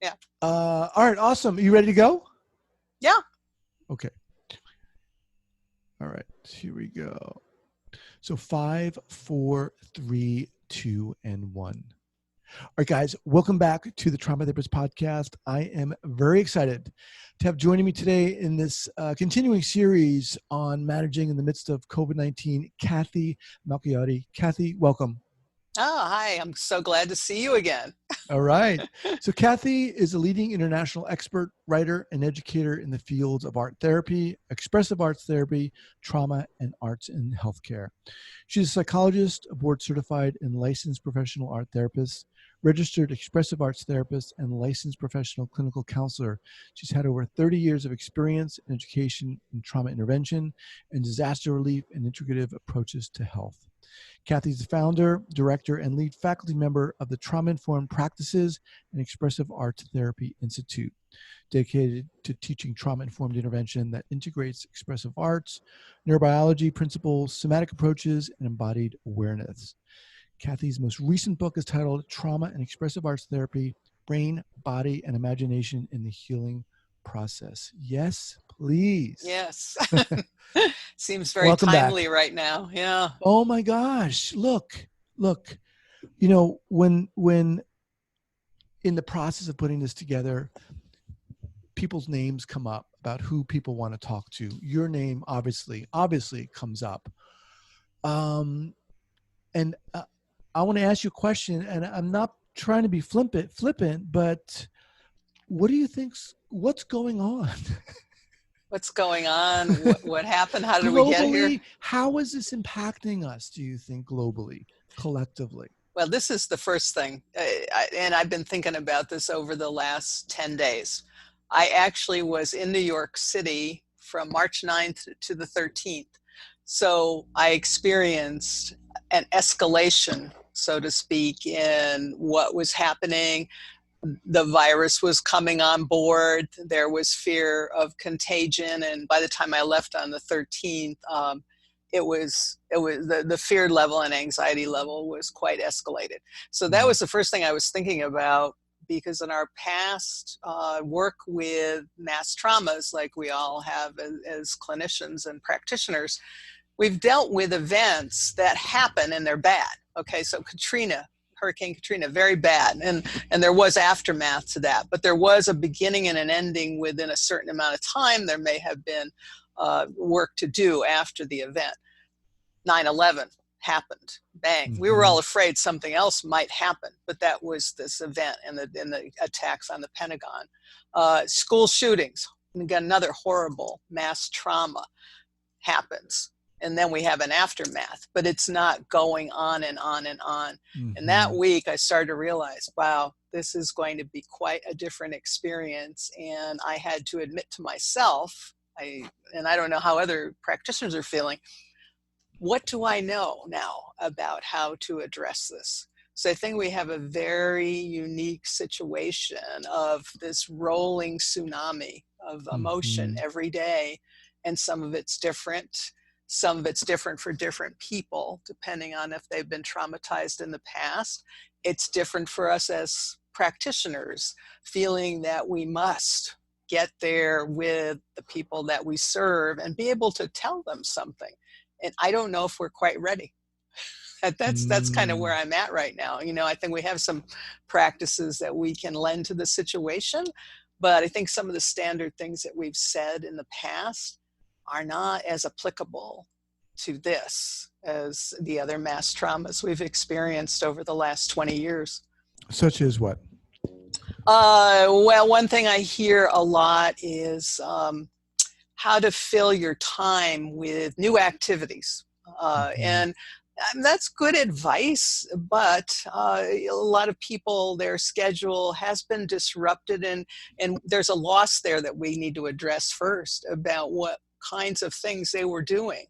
Yeah. All right. Awesome. Are you ready to go? Yeah. Okay. All right. Here we go. So 5, 4, 3, 2, and 1. All right, guys, welcome back to the Trauma Therapist Podcast. I am very excited to have joining me today in this continuing series on managing in the midst of COVID-19, Cathy Malchiodi. Cathy, welcome. Oh, hi. I'm so glad to see you again. All right. So Cathy is a leading international expert, writer, and educator in the fields of art therapy, expressive arts therapy, trauma, and arts in healthcare. She's a psychologist, a board-certified and licensed professional art therapist, registered expressive arts therapist, and licensed professional clinical counselor. She's had over 30 years of experience in education in trauma intervention and disaster relief and integrative approaches to health. Cathy's the founder, director, and lead faculty member of the Trauma-Informed Practices and Expressive Arts Therapy Institute, dedicated to teaching trauma-informed intervention that integrates expressive arts, neurobiology principles, somatic approaches, and embodied awareness. Cathy's most recent book is titled Trauma and Expressive Arts Therapy, Brain, Body, and Imagination in the Healing Process. Yes, please. Yes. Seems very Welcome timely back. right now. Yeah. Oh my gosh. Look, you know, when in the process of putting this together, people's names come up about who people want to talk to. Your name obviously comes up. And I want to ask you a question, and I'm not trying to be flippant, but what do you what's going on? What's going on? What happened? How did Globally, we get here? how is this impacting us, do you think, globally, collectively? Well, this is the first thing. And I've been thinking about this over the last 10 days. I actually was in New York City from March 9th to the 13th. So I experienced an escalation, so to speak, in what was happening. The virus was coming on board. There was fear of contagion. And by the time I left on the 13th, it was the fear level and anxiety level was quite escalated. So that was the first thing I was thinking about, because in our past work with mass traumas, like we all have as clinicians and practitioners, we've dealt with events that happen and they're bad. Okay, so Hurricane Katrina, very bad. And there was aftermath to that, but there was a beginning and an ending within a certain amount of time. There may have been work to do after the event. 9/11 happened, bang. We were all afraid something else might happen, but that was this event and the attacks on the Pentagon. School shootings, again, another horrible mass trauma happens. And then we have an aftermath, but it's not going on and on and on. And that week I started to realize, wow, this is going to be quite a different experience. And I had to admit to myself, and I don't know how other practitioners are feeling, what do I know now about how to address this? So I think we have a very unique situation of this rolling tsunami of emotion every day. And some of it's different. Some of it's different for different people, depending on if they've been traumatized in the past. It's different for us as practitioners, feeling that we must get there with the people that we serve and be able to tell them something. And I don't know if we're quite ready. That's kind of where I'm at right now. You know, I think we have some practices that we can lend to the situation, but I think some of the standard things that we've said in the past are not as applicable to this as the other mass traumas we've experienced over the last 20 years. Such as what? Well, one thing I hear a lot is how to fill your time with new activities. And that's good advice, but a lot of people, their schedule has been disrupted, and there's a loss there that we need to address first about what kinds of things they were doing.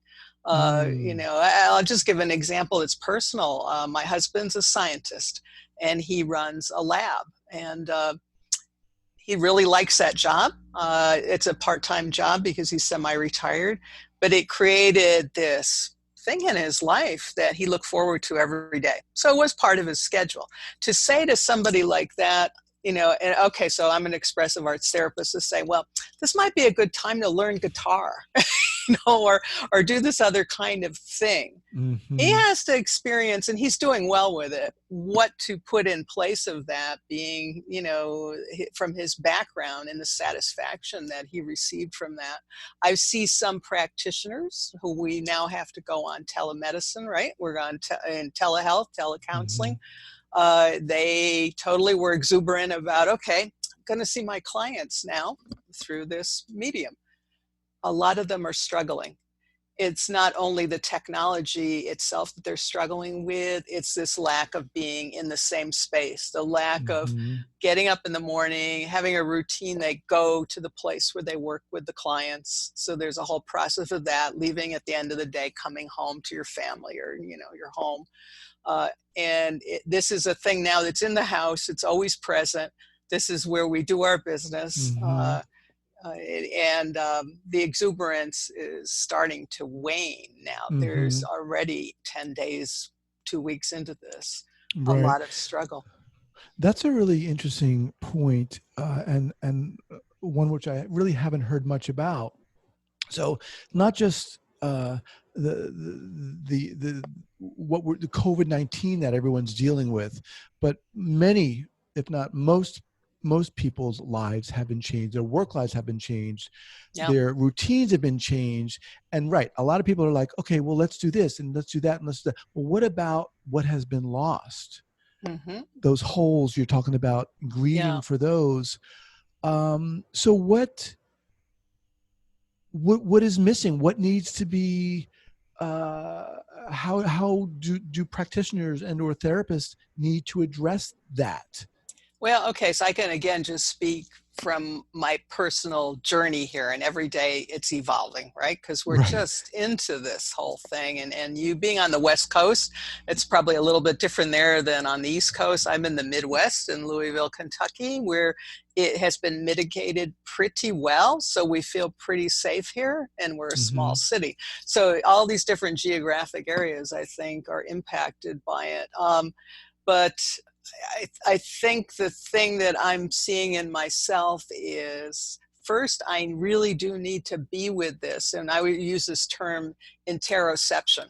You know, I'll just give an example that's personal. My husband's a scientist and he runs a lab, and he really likes that job. It's a part-time job because he's semi-retired, but it created this thing in his life that he looked forward to every day. So it was part of his schedule. To say to somebody like that, and okay, so I'm an expressive arts therapist to say, well, this might be a good time to learn guitar, or do this other kind of thing. He Mm-hmm. has to experience, and he's doing well with it, what to put in place of that being, from his background and the satisfaction that he received from that. I see some practitioners who we now have to go on telemedicine, right? We're on in telehealth, telecounseling. They totally were exuberant about, okay, I'm going to see my clients now through this medium. A lot of them are struggling. It's not only the technology itself that they're struggling with, it's this lack of being in the same space, the lack of Mm-hmm. getting up in the morning, having a routine. They go to the place where they work with the clients. So there's a whole process of that, leaving at the end of the day, coming home to your family or, your home. This is a thing now that's in the house. It's always present. This is where we do our business. Mm-hmm. The exuberance is starting to wane now. Mm-hmm. There's already 10 days, 2 weeks into this, a Right. lot of struggle. That's a really interesting point, and one which I really haven't heard much about. So, not just the what we're the COVID-19 that everyone's dealing with, but many, if not most people's lives have been changed. Their work lives have been changed. Yeah. Their routines have been changed. And right, a lot of people are like, okay, well, let's do this and let's do that and let's do that. Well, what about what has been lost? Mm-hmm. Those holes you're talking about, grieving for those. So what is missing? What needs to be? How do practitioners and or therapists need to address that? Well, okay, so I can again just speak from my personal journey here, and every day it's evolving, right? Because we're just into this whole thing, and you being on the West Coast, it's probably a little bit different there than on the East Coast. I'm in the Midwest in Louisville, Kentucky, where it has been mitigated pretty well, so we feel pretty safe here, and we're a small city. So all these different geographic areas, I think, are impacted by it. But I think the thing that I'm seeing in myself is, first, I really do need to be with this. And I would use this term interoception.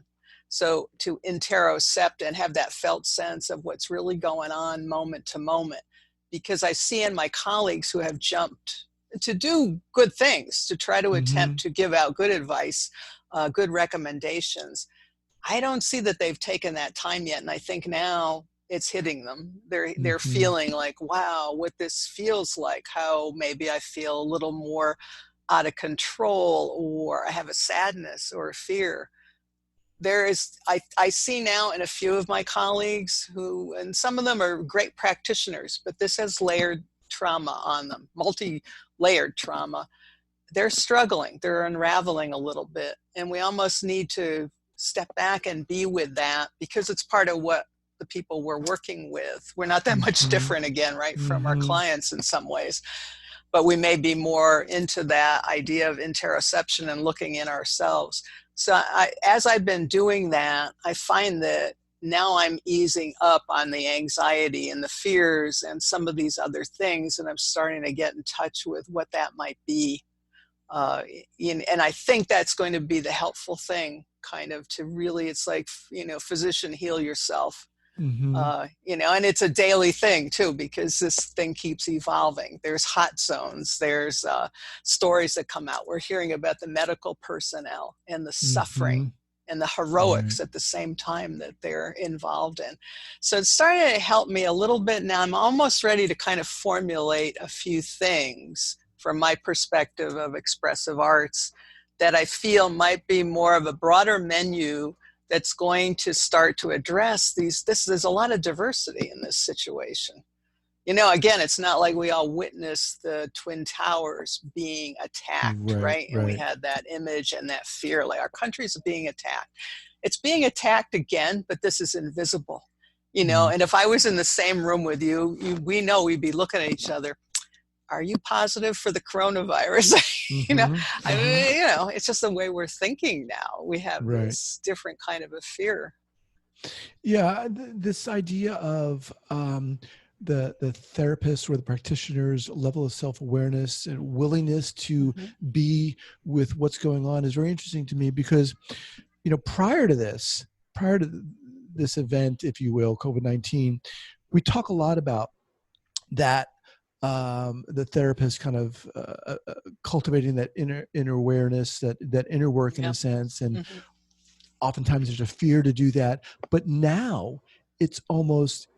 So to interocept and have that felt sense of what's really going on moment to moment. Because I see in my colleagues who have jumped to do good things, to try to attempt to give out good advice, good recommendations. I don't see that they've taken that time yet. And I think now it's hitting them. They're feeling like, wow, what this feels like, how maybe I feel a little more out of control, or I have a sadness or a fear. I see now in a few of my colleagues who, and some of them are great practitioners, but this has layered trauma on them, multi-layered trauma. They're struggling, they're unraveling a little bit. And we almost need to step back and be with that, because it's part of what the people we're working with. We're not that much different, again, right, from our clients in some ways, but we may be more into that idea of interoception and looking in ourselves. So as I've been doing that, I find that now I'm easing up on the anxiety and the fears and some of these other things, and I'm starting to get in touch with what that might be. And I think that's going to be the helpful thing, kind of, to really, it's like, physician, heal yourself. And it's a daily thing too, because this thing keeps evolving. There's hot zones, there's stories that come out. We're hearing about the medical personnel and the suffering and the heroics at the same time that they're involved in. So it's starting to help me a little bit now. I'm almost ready to kind of formulate a few things from my perspective of expressive arts that I feel might be more of a broader menu that's going to start to address there's a lot of diversity in this situation. Again, it's not like we all witnessed the Twin Towers being attacked, right? And we had that image and that fear, like our country's being attacked. It's being attacked again, but this is invisible, and if I was in the same room with you, we know we'd be looking at each other. Are you positive for the coronavirus? It's just the way we're thinking now. We have this different kind of a fear. Yeah, this idea of the therapist or the practitioner's level of self-awareness and willingness to be with what's going on is very interesting to me, because, prior to this event, if you will, COVID-19, we talk a lot about that, the therapist kind of cultivating that inner awareness, that inner work in a sense, and oftentimes there's a fear to do that. But now it's almost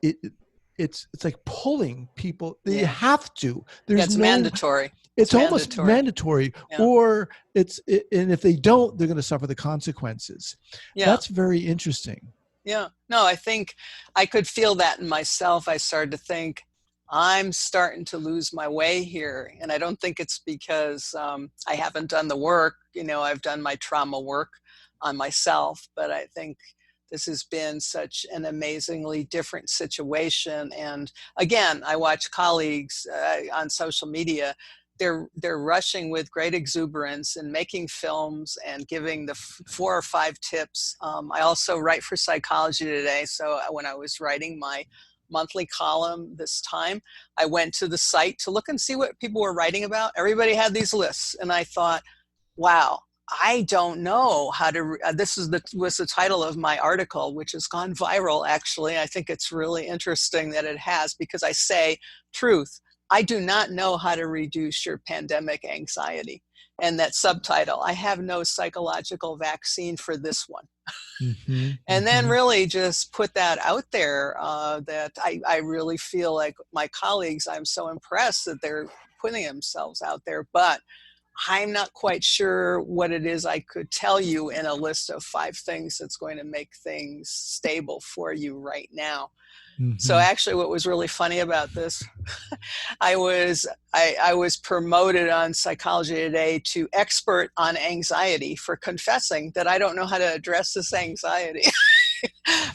it's like pulling people. They have to. There's it's mandatory. It's almost mandatory, or and if they don't, they're going to suffer the consequences. That's very interesting. Yeah. No, I think I could feel that in myself. I started to think, I'm starting to lose my way here. And I don't think it's because I haven't done the work. I've done my trauma work on myself, but I think this has been such an amazingly different situation. And again, I watch colleagues on social media. They're rushing with great exuberance and making films and giving the 4 or 5 tips. I also write for Psychology Today. So when I was writing my monthly column this time, I went to the site to look and see what people were writing about. Everybody had these lists. And I thought, wow, I don't know how to, this was the title of my article, which has gone viral, actually. I think it's really interesting that it has, because I say, truth, I do not know how to reduce your pandemic anxiety. And that subtitle, I have no psychological vaccine for this one. And then really just put that out there, that I really feel like my colleagues, I'm so impressed that they're putting themselves out there, but I'm not quite sure what it is I could tell you in a list of 5 things that's going to make things stable for you right now. So actually what was really funny about this, I was promoted on Psychology Today to expert on anxiety for confessing that I don't know how to address this anxiety.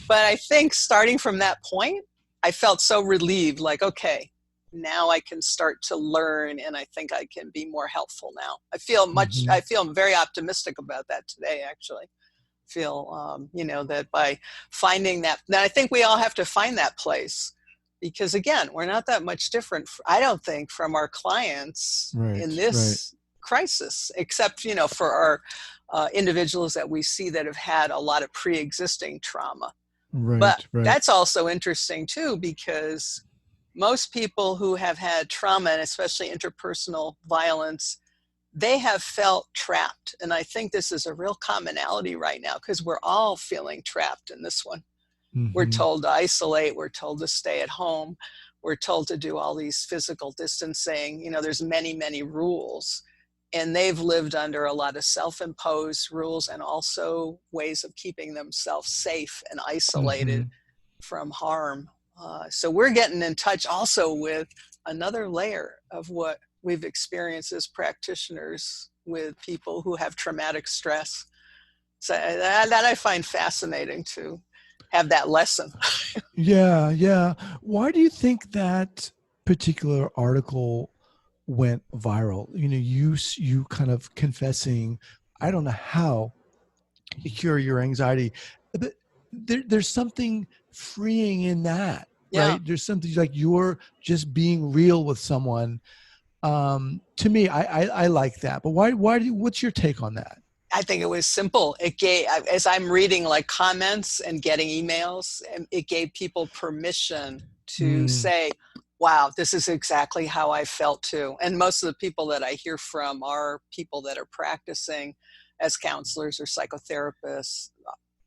But I think starting from that point, I felt so relieved, like, okay, now I can start to learn, and I think I can be more helpful now. I feel very optimistic about that today, actually. Feel, that by finding that I think we all have to find that place, because again, we're not that much different, I don't think, from our clients in this crisis, except, for our individuals that we see that have had a lot of pre-existing trauma. But that's also interesting too, because most people who have had trauma, and especially interpersonal violence, they have felt trapped. And I think this is a real commonality right now, because we're all feeling trapped in this one. We're told to isolate. We're told to stay at home. We're told to do all these physical distancing. There's many, many rules. And they've lived under a lot of self-imposed rules, and also ways of keeping themselves safe and isolated from harm. So we're getting in touch also with another layer of what we've experienced as practitioners with people who have traumatic stress. So that I find fascinating, to have that lesson. Yeah. Why do you think that particular article went viral? You kind of confessing, I don't know how to cure your anxiety, but there's something freeing in that, right? There's something like you're just being real with someone. To me, I like that. But what's your take on that? I think it was simple. It gave, as I'm reading like comments and getting emails, it gave people permission to say, wow, this is exactly how I felt too. And most of the people that I hear from are people that are practicing as counselors or psychotherapists,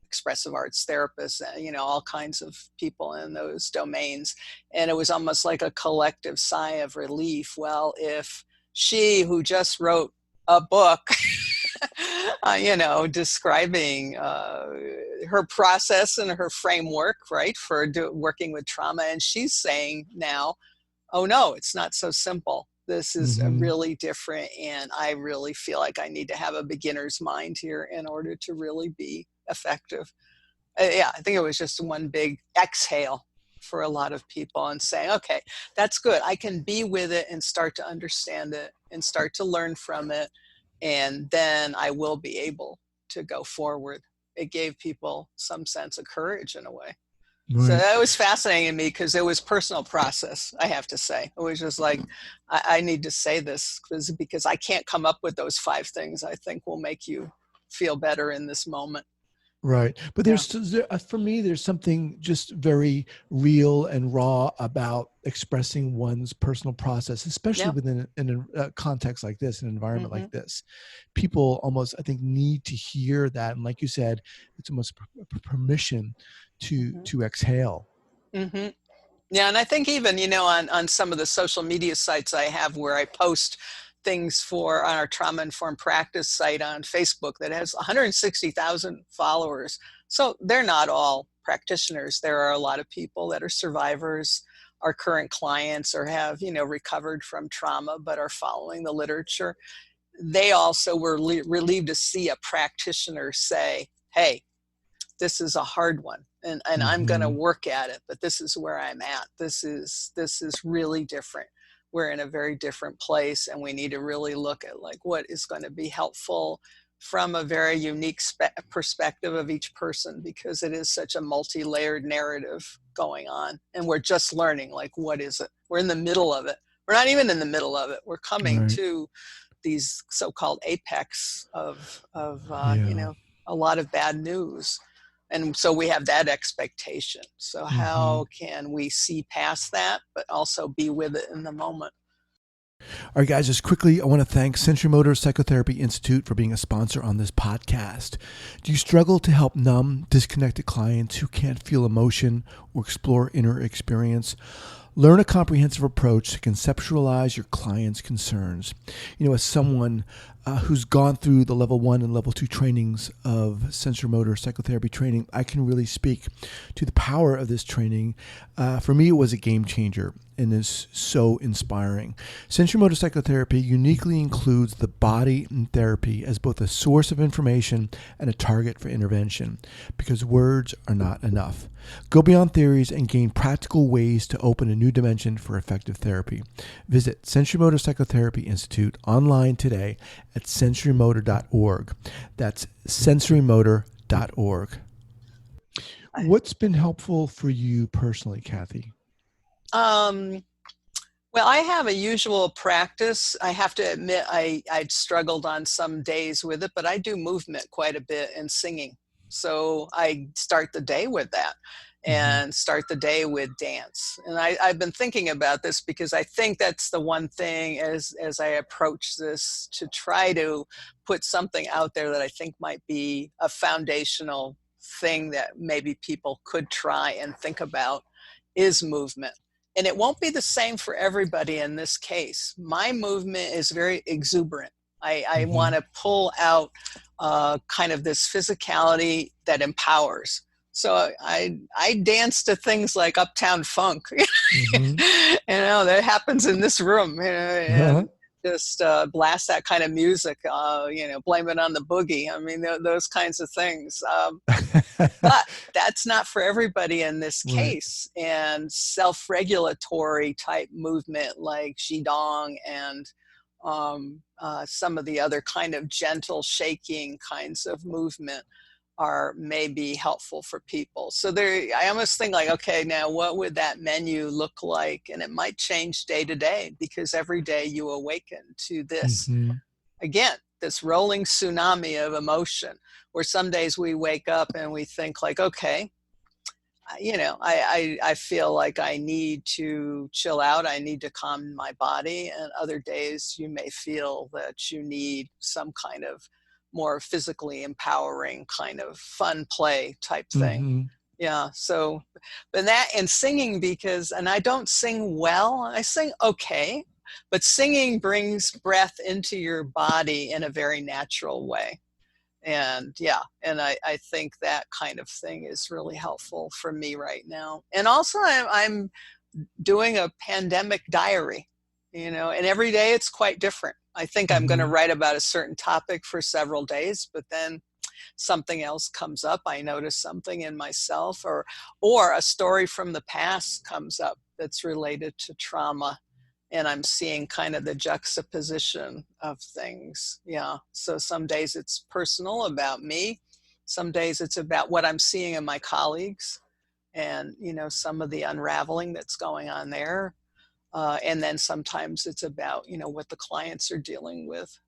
expressive arts therapists, all kinds of people in those domains. And it was almost like a collective sigh of relief. Well, if she, who just wrote a book, describing her process and her framework, right, for working with trauma, and she's saying now, oh no, it's not so simple. This is really different, and I really feel like I need to have a beginner's mind here in order to really be effective. I think it was just one big exhale for a lot of people, and saying, okay, that's good. I can be with it and start to understand it and start to learn from it, and then I will be able to go forward. It gave people some sense of courage in a way. So Right. that was fascinating to me because it was personal process, I have to say. It was just like, I need to say this because I can't come up with those 5 things I think will make you feel better in this moment. Right. But Yeah. for me, there's something just very real and raw about expressing one's personal process, especially Yeah. within in a context like this, an environment Hmm. like this. People almost, I think, need to hear that. And like you said, it's almost permission Hmm. to exhale. Hmm. Yeah, and I think even, on some of the social media sites I have where I post things for on our trauma informed practice site on Facebook that has 160,000 followers. So they're not all practitioners. There are a lot of people that are survivors, are current clients, or have, recovered from trauma but are following the literature. They also were relieved to see a practitioner say, hey, this is a hard one, and I'm going to Hmm. work at it, but this is where I'm at. This is really different. We're in a very different place, and we need to really look at like what is going to be helpful from a very unique perspective of each person, because it is such a multi-layered narrative going on, and we're just learning like what is it. We're in the middle of it. We're not even in the middle of it. We're coming Right. to these so-called apex of Yeah. a lot of bad news, and so we have that expectation. So Hmm. how can we see past that but also be with it in the moment? All right, guys, just quickly, I want to thank Sensorimotor Psychotherapy Institute for being a sponsor on this podcast. Do you struggle to help numb, disconnected clients who can't feel emotion or explore inner experience? Learn a comprehensive approach to conceptualize your client's concerns. As someone who's gone through the level 1 and level 2 trainings of sensorimotor psychotherapy training, I can really speak to the power of this training. For me, it was a game changer and is so inspiring. Sensorimotor psychotherapy uniquely includes the body in therapy as both a source of information and a target for intervention, because words are not enough. Go beyond theories and gain practical ways to open a new dimension for effective therapy. Visit Sensorimotor Psychotherapy Institute online today at sensorimotor.org. That's sensorimotor.org. What's been helpful for you personally, Cathy? um, well, I have a usual practice. I have to admit I'd struggled on some days with it, but I do movement quite a bit and singing. So I start the day with that Mm-hmm. and start the day with dance. And I've been thinking about this because I think that's the one thing as I approach this, to try to put something out there that I think might be a foundational thing that maybe people could try and think about, is movement. And it won't be the same for everybody in this case. My movement is very exuberant. I Mm-hmm. want to pull out kind of this physicality that empowers. So I dance to things like Uptown Funk, Mm-hmm. that happens in this room, Uh-huh. and just blast that kind of music, blame it on the boogie. I mean, those kinds of things. But that's not for everybody in this Right. case. And self-regulatory type movement like Qigong and some of the other kind of gentle shaking kinds of movement are maybe helpful for people. So I almost think like, okay, now what would that menu look like? And it might change day to day, because every day you awaken to this, Mm-hmm. again, this rolling tsunami of emotion, where some days we wake up and we think like, okay, I feel like I need to chill out. I need to calm my body. And other days you may feel that you need some kind of more physically empowering kind of fun play type thing. Mm-hmm. Yeah. So, but that and singing, and I don't sing well, I sing okay, but singing brings breath into your body in a very natural way. And yeah, and I think that kind of thing is really helpful for me right now. And also I'm doing a pandemic diary, and every day it's quite different. I think I'm going to Mm-hmm. write about a certain topic for several days, but then something else comes up. I notice something in myself, or a story from the past comes up that's related to trauma, and I'm seeing kind of the juxtaposition of things. Yeah. So some days it's personal about me. Some days it's about what I'm seeing in my colleagues. and, some of the unraveling that's going on there. And then sometimes it's about, what the clients are dealing with.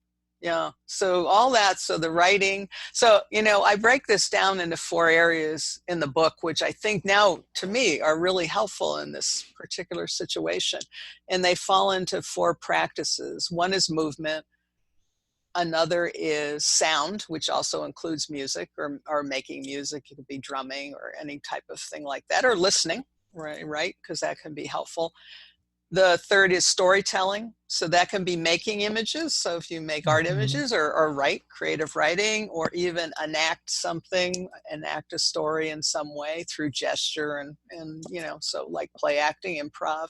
Yeah. So all that. So the writing. So, I break this down into 4 areas in the book, which I think now to me are really helpful in this particular situation. And they fall into 4 practices. One is movement. Another is sound, which also includes music or making music. It could be drumming or any type of thing like that, or listening, right? Because that can be helpful. The third is storytelling. So that can be making images. So if you make art images or write, creative writing, or even enact something, enact a story in some way through gesture and so like play acting, improv.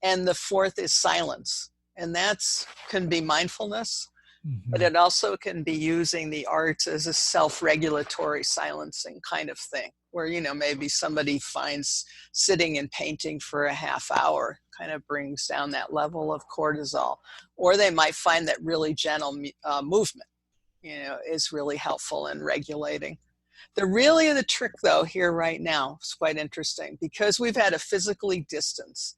And the fourth is silence. And that's can be mindfulness, but it also can be using the arts as a self-regulatory silencing kind of thing, where, maybe somebody finds sitting and painting for a half hour kind of brings down that level of cortisol. Or they might find that really gentle movement, is really helpful in regulating. The trick, though, here right now is quite interesting because we've had to physically distance.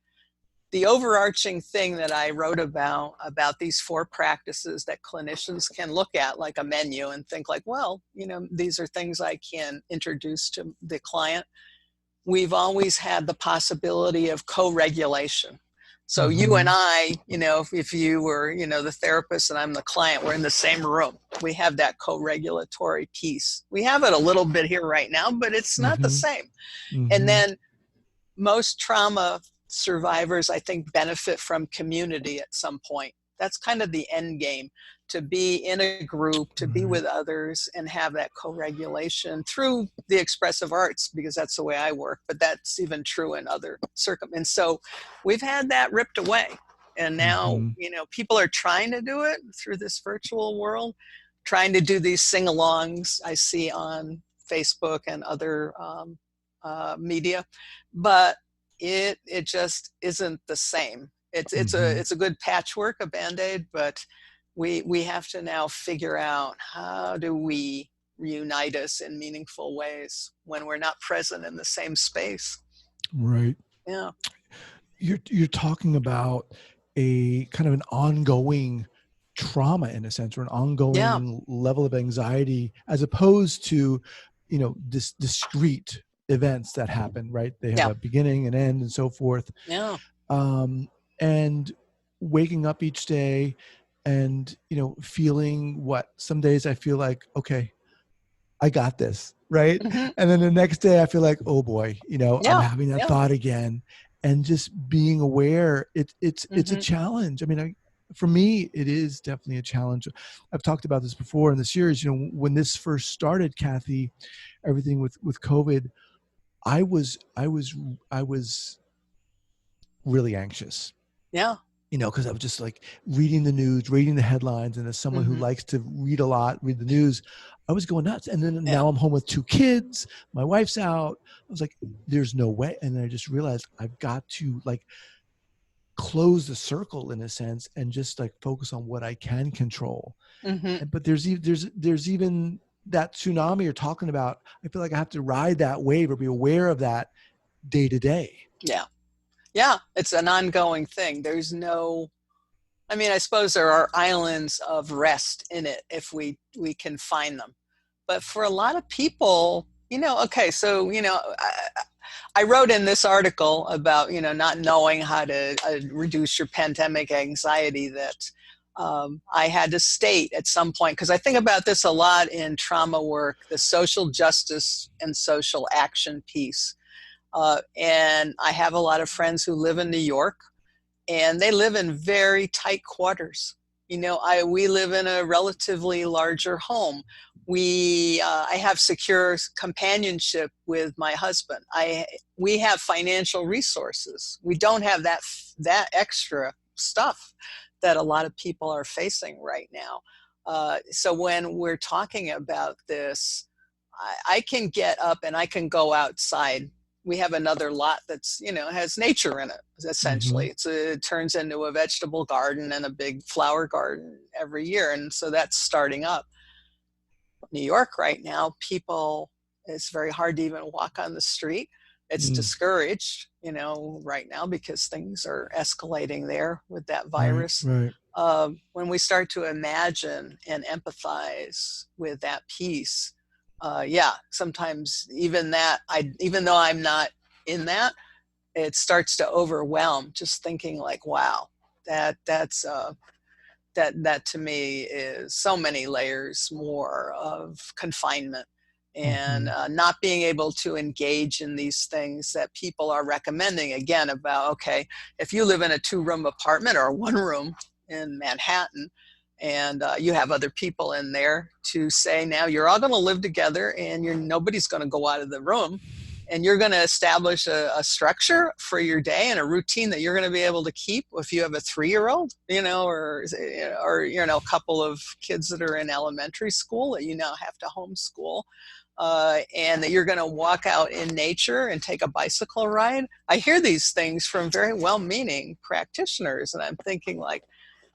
The overarching thing that I wrote about these 4 practices that clinicians can look at like a menu and think like, well, these are things I can introduce to the client. We've always had the possibility of co-regulation. So you and I, if you were, the therapist and I'm the client, we're in the same room. We have that co-regulatory piece. We have it a little bit here right now, but it's not the same. And then most trauma survivors, I think, benefit from community at some point. That's kind of the end game, to be in a group, to be with others and have that co-regulation through the expressive arts, because that's the way I work, but that's even true in other circumstances. And so we've had that ripped away. And now, people are trying to do it through this virtual world, trying to do these sing-alongs I see on Facebook and other media, but it just isn't the same. It's a good patchwork, a Band-Aid, but we have to now figure out, how do we reunite us in meaningful ways when we're not present in the same space. Right. Yeah. You're talking about a kind of an ongoing trauma, in a sense, or an ongoing level of anxiety, as opposed to, discrete events that happen, right? They have a beginning and end and so forth. Yeah. And waking up each day and, feeling what some days I feel like, okay, I got this, right? And then the next day I feel like, oh boy, I'm having that thought again. And just being aware, it's a challenge. I mean, for me, it is definitely a challenge. I've talked about this before in the series. When this first started, Cathy, everything with COVID, I was really anxious. Yeah. Because I was just like reading the news, reading the headlines, and as someone who likes to read a lot, read the news, I was going nuts. And then now I'm home with 2 kids. My wife's out. I was like, there's no way. And then I just realized I've got to close the circle, in a sense, and just focus on what I can control. But there's even that tsunami you're talking about. I feel like I have to ride that wave or be aware of that day to day. Yeah, it's an ongoing thing. There's no, I suppose there are islands of rest in it if we can find them. But for a lot of people, okay, so, I wrote in this article about, not knowing how to reduce your pandemic anxiety, that I had to state at some point, because I think about this a lot in trauma work, the social justice and social action piece. And I have a lot of friends who live in New York, and they live in very tight quarters. We live in a relatively larger home. I have secure companionship with my husband. We have financial resources. We don't have that extra stuff that a lot of people are facing right now. So when we're talking about this, I can get up and I can go outside. We have another lot that's, has nature in it, essentially. It turns into a vegetable garden and a big flower garden every year. And so that's starting up. New York right now, it's very hard to even walk on the street. It's Mm. discouraged, right now because things are escalating there with that Right, virus. right. When we start to imagine and empathize with that piece, yeah, sometimes even that, even though I'm not in that, it starts to overwhelm just thinking like, wow, that to me is so many layers more of confinement and Mm-hmm. not being able to engage in these things that people are recommending, again, about, okay, if you live in a 2-room apartment or a 1-room in Manhattan and you have other people in there, to say now you're all going to live together and nobody's going to go out of the room, and you're going to establish a structure for your day and a routine that you're going to be able to keep if you have a 3-year-old, or a couple of kids that are in elementary school that you now have to homeschool, and that you're going to walk out in nature and take a bicycle ride. I hear these things from very well-meaning practitioners, and I'm thinking like,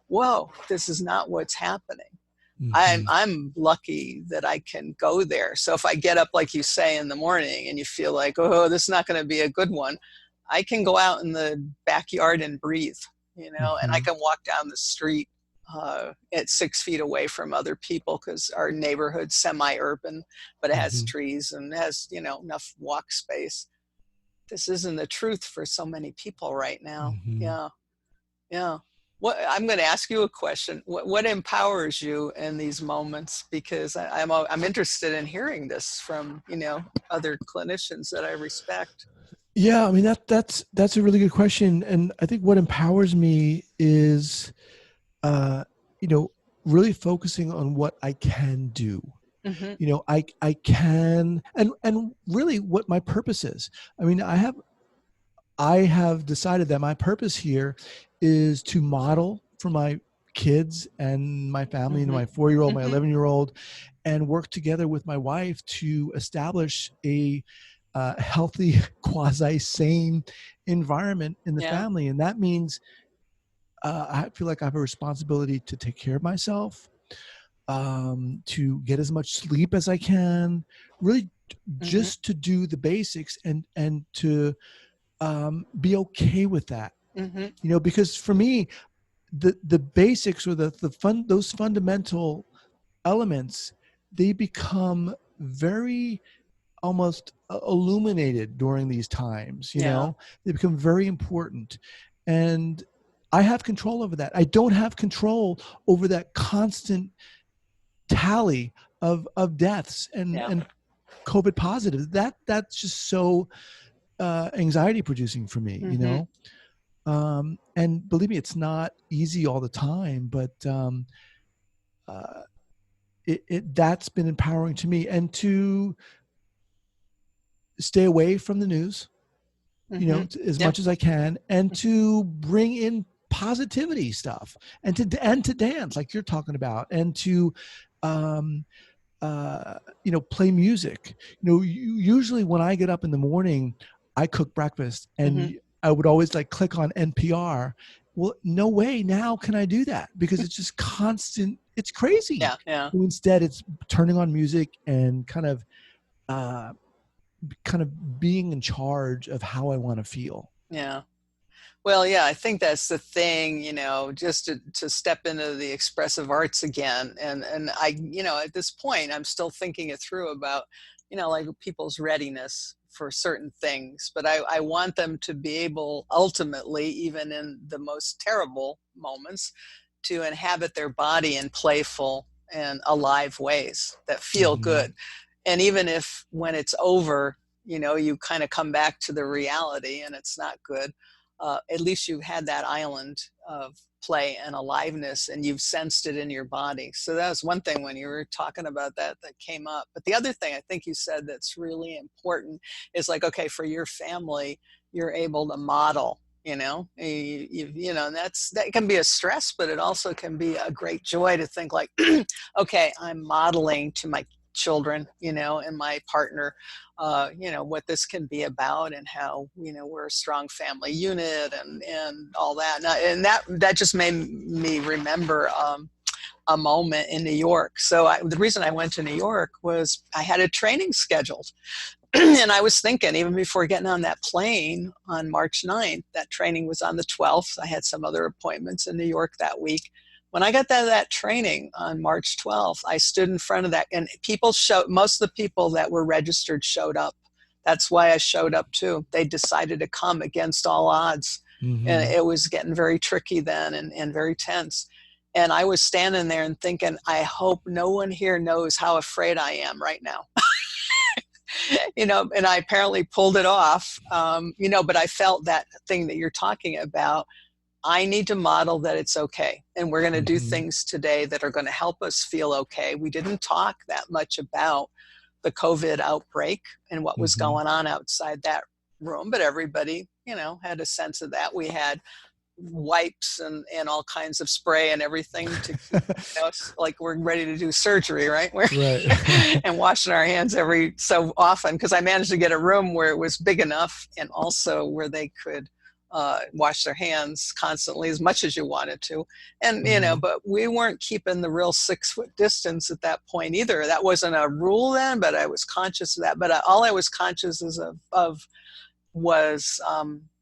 whoa, this is not what's happening. Mm-hmm. I'm lucky that I can go there. So if I get up, like you say, in the morning and you feel like, oh, this is not going to be a good one, I can go out in the backyard and breathe, and I Mm-hmm. can walk down the street at 6 feet away from other people, because our neighborhood's semi-urban, but it has Mm-hmm. trees and has, enough walk space. This isn't the truth for so many people right now. Mm-hmm. Yeah. Yeah. I'm going to ask you a question. What empowers you in these moments? Because I'm interested in hearing this from, other clinicians that I respect. Yeah, I mean that's a really good question, and I think what empowers me is, uh, you know, really focusing on what I can do. Mm-hmm. I can, and really what my purpose is. I mean, I have decided that my purpose here is to model for my kids and my family, Mm-hmm. my 4-year-old, my Mm-hmm. 11-year-old, and work together with my wife to establish a healthy, quasi-sane environment in the Yeah. family. And that means I feel like I have a responsibility to take care of myself, to get as much sleep as I can, really Mm-hmm. just to do the basics and to be okay with that. Mm-hmm. Because for me, the basics, or those fundamental elements, they become very almost illuminated during these times. Yeah. They become very important, and I have control over that. I don't have control over that constant tally of deaths and Yeah. and COVID positives. That's just so anxiety producing for me. Mm-hmm. And believe me, it's not easy all the time, but uh, that's been empowering to me, and to stay away from the news, Mm-hmm. as Yeah. much as I can, and to bring in positivity stuff, and to dance like you're talking about, and to um, play music. Usually when I get up in the morning, I cook breakfast, Mm-hmm. and I would always like click on NPR. Well, no way now can I do that, because it's just constant. It's crazy. Yeah. Yeah. So instead, it's turning on music and uh, kind of being in charge of how I want to feel. Yeah. Well, yeah, I think that's the thing, just to step into the expressive arts again. And I, at this point, I'm still thinking it through about, like people's readiness for certain things. But I want them to be able, ultimately, even in the most terrible moments, to inhabit their body in playful and alive ways that feel Mm-hmm. good. And even if when it's over, you kind of come back to the reality and it's not good, at least you've had that island of play and aliveness, and you've sensed it in your body. So that was one thing when you were talking about that came up. But the other thing I think you said that's really important is like, okay, for your family, you're able to model, and that can be a stress, but it also can be a great joy to think like, okay, I'm modeling to my children, and my partner, what this can be about, and how, we're a strong family unit, and all that. And that just made me remember a moment in New York. So the reason I went to New York was I had a training scheduled And I was thinking, even before getting on that plane on March 9th, that training was on the 12th. I had some other appointments in New York that week. When I got that training on March 12th, I stood in front of that, and most of the people that were registered showed up. That's why I showed up too. They decided to come against all odds. And it was getting very tricky then and very tense. And I was standing there and thinking, I hope no one here knows how afraid I am right now. And I apparently pulled it off, but I felt that thing that you're talking about. I need to model that it's okay. And we're going to do things today that are going to help us feel okay. We didn't talk that much about the COVID outbreak and what was going on outside that room, but everybody, had a sense of that. We had wipes and all kinds of spray and everything to, like we're ready to do surgery, right? Right. And washing our hands every so often, because I managed to get a room where it was big enough and also where they could wash their hands constantly as much as you wanted to. And, but we weren't keeping the real 6-foot distance at that point either. That wasn't a rule then, but I was conscious of that. But all I was conscious of was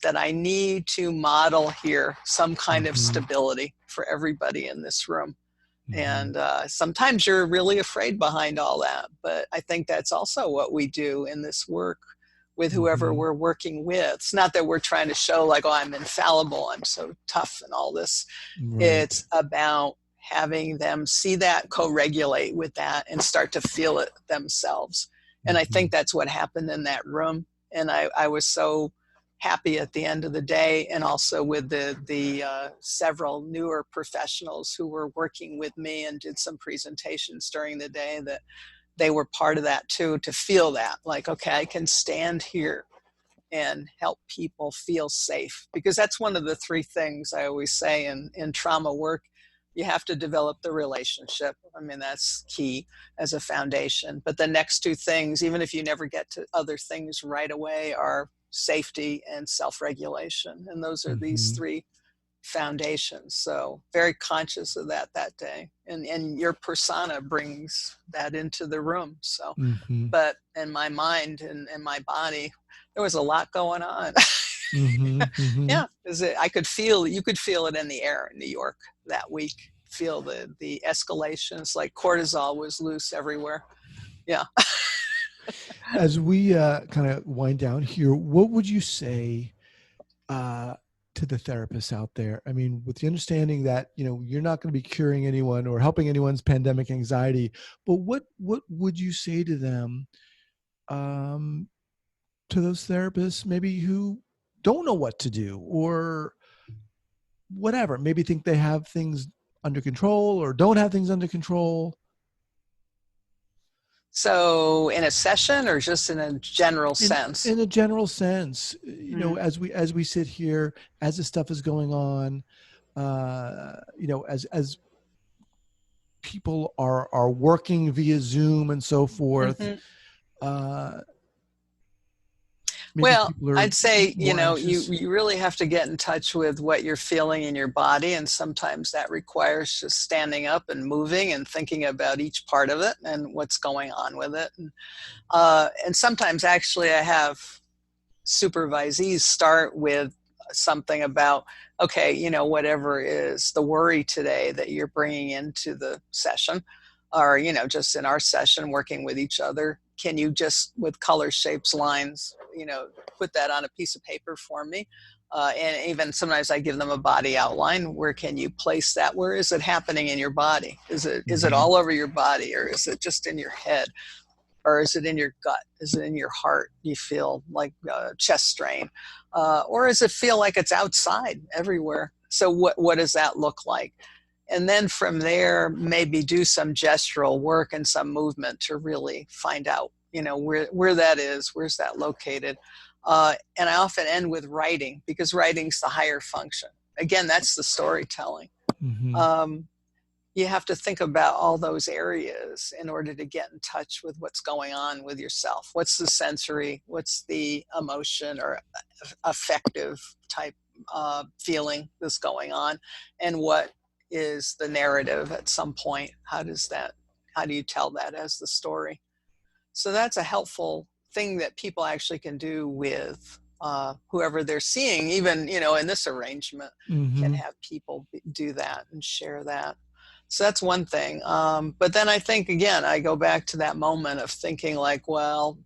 that I need to model here some kind of stability for everybody in this room. And sometimes you're really afraid behind all that. But I think that's also what we do in this work with whoever we're working with. It's not that we're trying to show like, oh, I'm infallible, I'm so tough and all this. Right. It's about having them see that, co-regulate with that, and start to feel it themselves. And I think that's what happened in that room. And I was so happy at the end of the day, and also with the several newer professionals who were working with me and did some presentations during the day, that they were part of that too, to feel that like, okay, I can stand here and help people feel safe. Because that's one of the 3 things I always say in trauma work. You have to develop the relationship. I mean, that's key as a foundation. But the next 2 things, even if you never get to other things right away, are safety and self-regulation. And those are these 3 foundations. So very conscious of that day. And your persona brings that into the room. So, but in my mind and my body, there was a lot going on. Yeah, you could feel it in the air in New York that week. Feel the escalations, like cortisol was loose everywhere. Yeah. As we kind of wind down here, what would you say to the therapists out there? I mean, with the understanding that, you're not going to be curing anyone or helping anyone's pandemic anxiety, but what would you say to them, to those therapists maybe who don't know what to do or whatever, maybe think they have things under control or don't have things under control? So in a session or just in a general sense? In a general sense, as we sit here, as this stuff is going on, as people are working via Zoom and so forth. Well, I'd say, you really have to get in touch with what you're feeling in your body. And sometimes that requires just standing up and moving and thinking about each part of it and what's going on with it. And sometimes actually I have supervisees start with something about, okay, whatever is the worry today that you're bringing into the session, or, just in our session working with each other, can you just, with color, shapes, lines, put that on a piece of paper for me? And even sometimes I give them a body outline. Where can you place that? Where is it happening in your body? Is it all over your body, or is it just in your head? Or is it in your gut? Is it in your heart? You feel like chest strain? Or does it feel like it's outside everywhere? So what does that look like? And then from there, maybe do some gestural work and some movement to really find out, where that is, where's that located. And I often end with writing, because writing's the higher function. Again, that's the storytelling. You have to think about all those areas in order to get in touch with what's going on with yourself. What's the sensory, what's the emotion or affective type feeling that's going on, and what is the narrative at some point? How do you tell that as the story? So that's a helpful thing that people actually can do with whoever they're seeing, even, in this arrangement, can have people do that and share that. So that's one thing. But then I think, again, I go back to that moment of thinking like, well,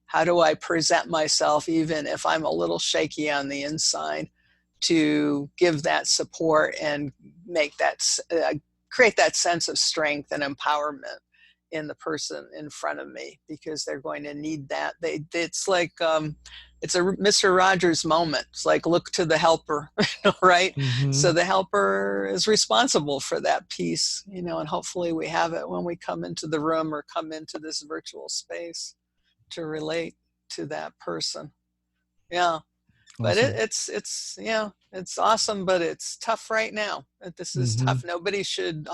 how do I present myself, even if I'm a little shaky on the inside, to give that support and make that, create that sense of strength and empowerment in the person in front of me, because they're going to need that. It's like, it's a Mr. Rogers moment. It's like, look to the helper, right? So the helper is responsible for that piece, and hopefully we have it when we come into the room or come into this virtual space to relate to that person. Yeah. But Awesome. it's awesome, but it's tough right now. This is tough. Nobody should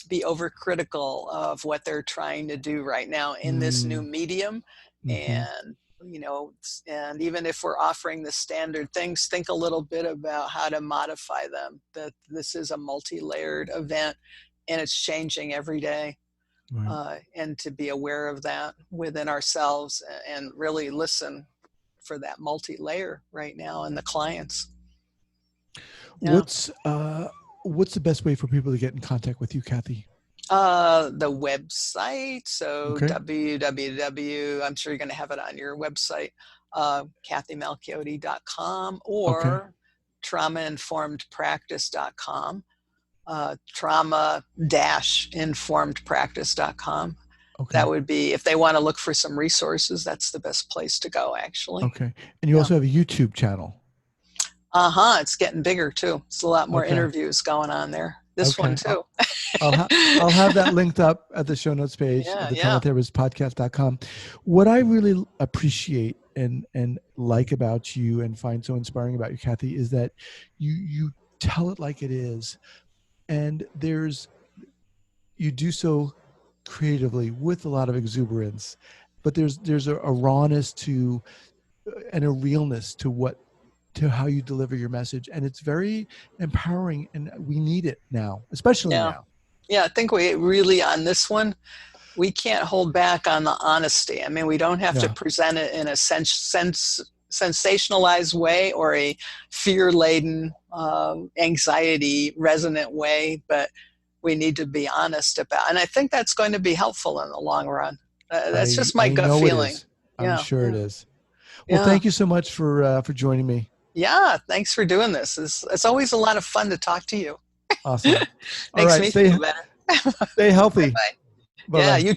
be overcritical of what they're trying to do right now in this new medium. And, and even if we're offering the standard things, think a little bit about how to modify them, that this is a multi-layered event and it's changing every day. Right. And to be aware of that within ourselves and really listen for that multi-layer right now in the clients. Yeah. What's the best way for people to get in contact with you, Cathy? The website. So www, I'm sure you're going to have it on your website, cathymalchiodi.com or traumainformedpractice.com, trauma-informedpractice.com. That would be, if they want to look for some resources, that's the best place to go, actually. Okay. And you also have a YouTube channel. It's getting bigger too. It's a lot more interviews going on there. This one too. I'll have that linked up at the show notes page at the traumatherapistpodcast.com. What I really appreciate and like about you and find so inspiring about you, Cathy, is that you tell it like it is. And you do so creatively with a lot of exuberance, but there's a rawness to and a realness to how you deliver your message, and it's very empowering, and we need it now, especially now. Yeah, I think we really, on this one, we can't hold back on the honesty. I mean, we don't have to present it in a sensationalized way or a fear-laden, anxiety resonant way, but we need to be honest about, and I think that's going to be helpful in the long run. That's just my gut feeling. I'm sure it is. Well, thank you so much for joining me. Yeah, thanks for doing this. It's always a lot of fun to talk to you. Awesome. Makes me feel better. Stay healthy. Bye-bye. Yeah, you